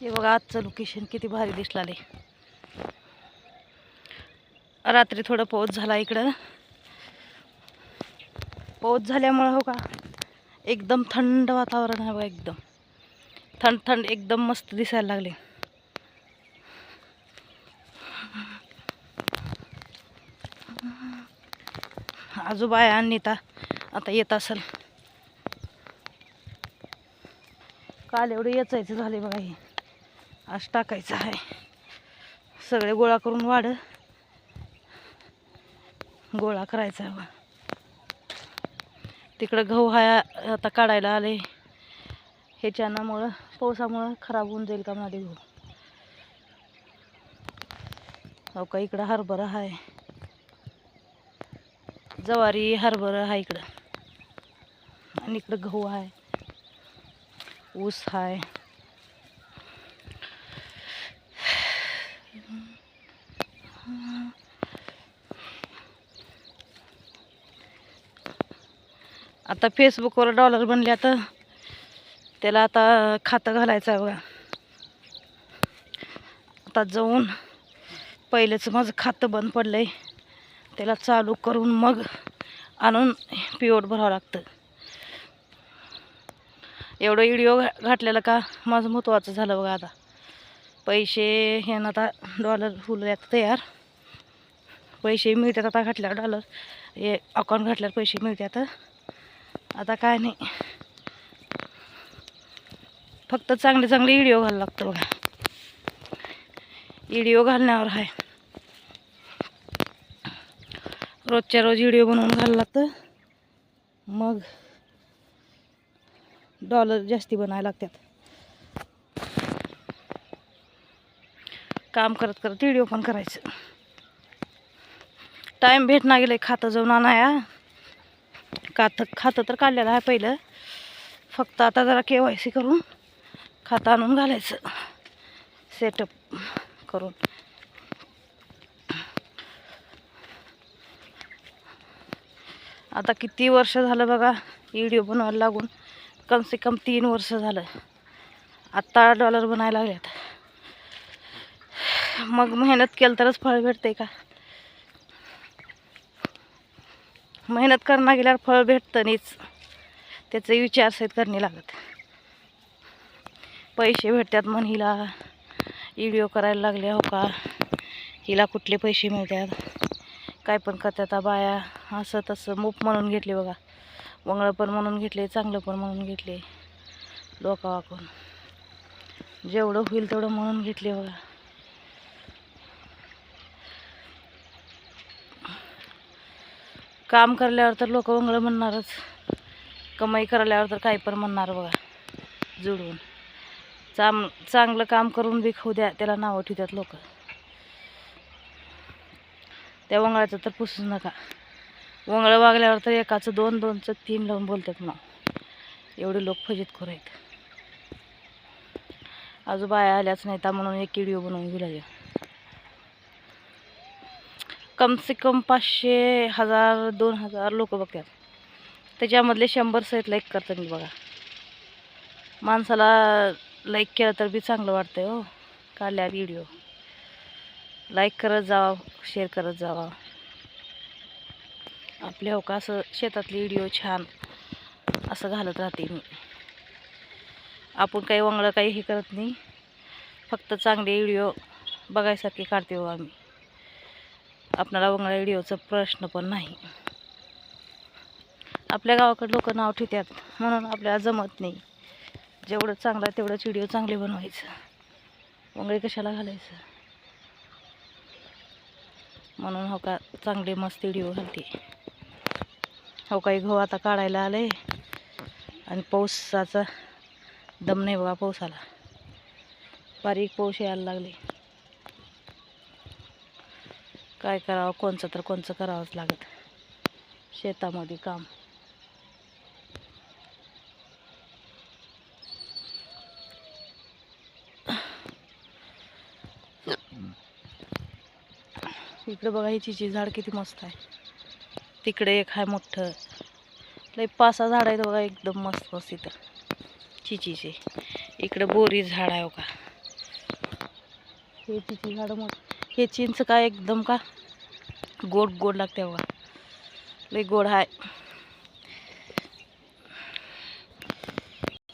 हे बघा आजचं लोकेशन किती भारी दिसलाले. रात्री थोडं पाऊस झाला इकडं. पाऊस झाल्यामुळे हो का एकदम थंड वातावरण आहे बघा. एकदम थंड थंड एकदम मस्त दिसायला लागले. आजोबा आहे अनिता आता येत असेल. काल एवढं याचायचं झाले बघा. हे आज टाकायचं आहे. सगळे गोळा करून वाढ गोळा करायचा आहे. तिकडं गहू हाय आता काढायला आले. ह्याच्यामुळं पावसामुळं खराब होऊन जाईल का माझे गहू. हो का इकडं हरभरा आहे. ज्वारी हरभरा आहे इकडं. आणि इकडं गहू आहे, ऊस आहे. आता फेसबुकवर डॉलर बनले. आता त्याला आता खातं घालायचं आहे बघा. आता जाऊन पहिलेच माझं खातं बंद पडलंय, त्याला चालू करून मग आणून पिओट भरावं लागतं. एवढं व्हिडिओ घातलेलं का माझं महत्त्वाचं झालं बघा. आता पैसे हे ना आता डॉलर फुलल्यात तयार. पैसे मिळतात आता घातल्यावर डॉलर हे अकाउंट घातल्यावर पैसे मिळतात. आता काय नाही, फक्त चांगले चांगले व्हिडिओ घालायला लागतं बघा. व्हिडिओ घालण्यावर आहे. रोजच्या रोज व्हिडिओ बनवून घालायला लागतं. मग डॉलर जास्ती बनायला लागतात. काम करत करत व्हिडिओ पण करायचं. टाईम भेटना गेले खातं जाऊन आणाया. खातं तर काढलेलं आहे पहिलं. फक्त आता जरा KYC करून खातं आणून घालायचं, सेटअप करून. आता किती वर्ष झालं बघा व्हिडिओ बनवायला लागून. कम से कम 3 वर्ष झालं. आता डॉलर बनायला लागल्यात. मग मेहनत केलं तरच फळ भेटते का. मेहनत करणं गेल्यावर फळ भेटतं नाहीच. त्याचे विचार सहित करणे लागत. पैसे भेटतात म्हण हिला व्हिडिओ करायला लागले हो का. हिला कुठले पैसे मिळतात, काय पण करतात बाया. असं तसं मूप म्हणून घेतले बघा. वंगळं पण म्हणून घेतले, चांगलं पण म्हणून घेतले. डोका वाकून जेवढं होईल तेवढं म्हणून घेतले बघा. काम करल्यावर तर लोक वंगळं म्हणणारच. कमाई करल्यावर तर काही पण म्हणणार बघा. जुडवून चांगलं काम करून बी खाऊ द्या त्याला नावं ठेवतात लोक. त्या वंगळाचं तर पुसूच नका. वंगळं वागल्यावर तर एकाचं 2, 2चं 3 लावून बोलतात नाव. एवढे लोक फजितखोर आहेत. आजोबाया आल्याच नाही तर म्हणून एक व्हिडिओ बनवून गेला. कम से कम 500, 1000, 2000 लोक बघतात. त्याच्यामधले 100 सहित लाईक करतात बघा. माणसाला लाईक केलं तर बी चांगलं वाटतंय हो. काढल्यावर व्हिडिओ लाईक करत जावा, शेअर करत जावा. आपल्या हो का असं शेतातली व्हिडिओ छान असं घालत राहते मी. आपण काही वंगळं काही हे करत नाही. फक्त चांगले व्हिडिओ बघायसारखे काढते हो आम्ही. आपल्याला वंगळा व्हिडिओचा प्रश्न पण नाही. आपल्या गावाकडे लोक नाव ठेवतात म्हणून आपल्याला जमत नाही. जेवढं चांगलं आहे तेवढंच व्हिडिओ चांगले बनवायचं. वंगळे कशाला घालायचं. म्हणून हो का चांगले मस्त व्हिडिओ घालते. हो काही गहू आता काढायला आले. आणि पावसाचा दम नाही बघा. पावसाला बारीक पाऊस यायला लागले. काय करावं, कोणचं तर कोणचं करावंच लागत शेतामध्ये काम. इकडे बघा ही चिची झाड किती मस्त आहे. तिकडे एक आहे मोठं. लय 5-6 झाड आहेत बघा एकदम मस्त मस्त इथं चिचीचे. इकडे बोरी झाड आहे बघा. हे चिंची झाडं हे चिंच काय एकदम का गोड गोड लागते बघा, लई गोड आहे.